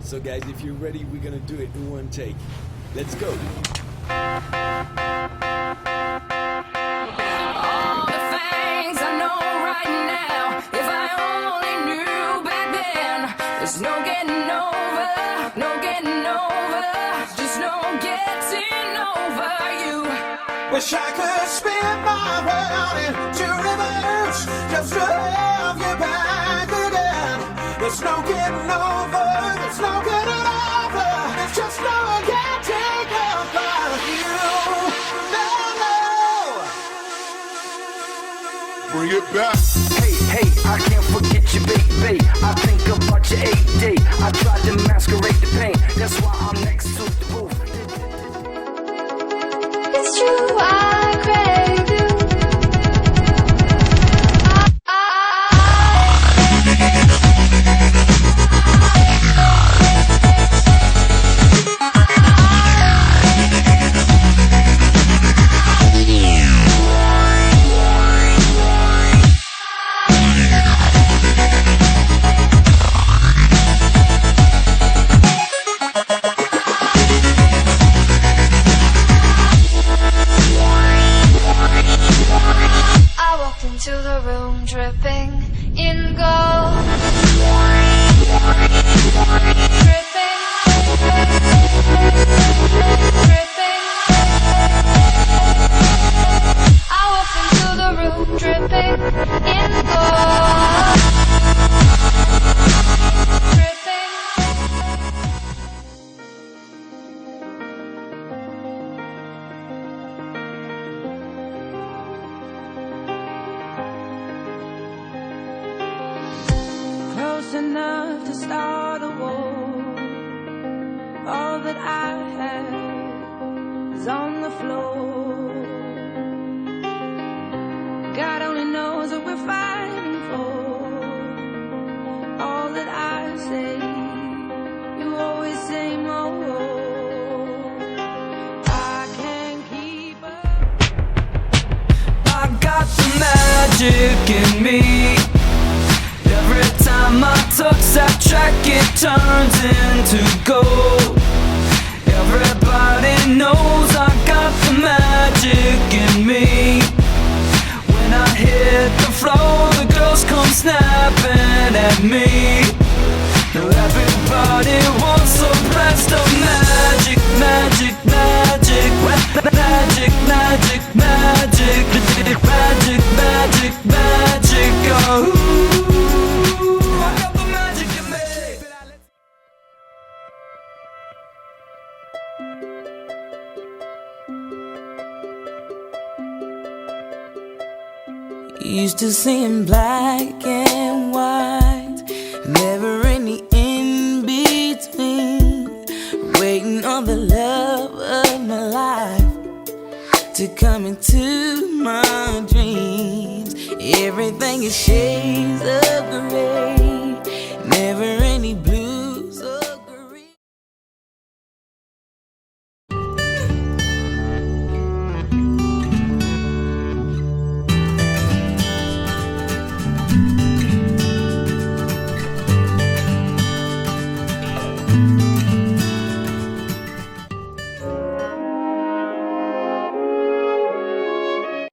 So guys, if you're ready, we're gonna do it in one take. Let's go. All the things I know right now, if I only knew back then, there's no getting over, no getting over, just no getting over you. Wish I could spin my world into reverse just to have you back again. There's no getting over, there's no getting over, there's just no getting over you. No. Bring it back. Hey, hey, I can't forget you, baby. I think about your 8-day. I tried to masquerade the pain. That's why I'm next to the roof. It's true, I crave you. Into the room dripping in gold. Dripping, dripping. I walked into the room dripping in gold. Dripping. Close enough to start a war. All that I have is on the floor. God only knows what we're fighting for. All that I say, you always say more. I can't keep up. I got the magic in me. Every time I touch that track, it turns into gold. Everybody knows I got the magic in me. When I hit the floor, the girls come snapping at me. Everybody wants a blast of magic, magic, magic, magic, magic, magic, magic, magic, magic, oh. Used to see in black and white, never any in between. Waiting on the love of my life to come into my dreams. Everything is shades of gray.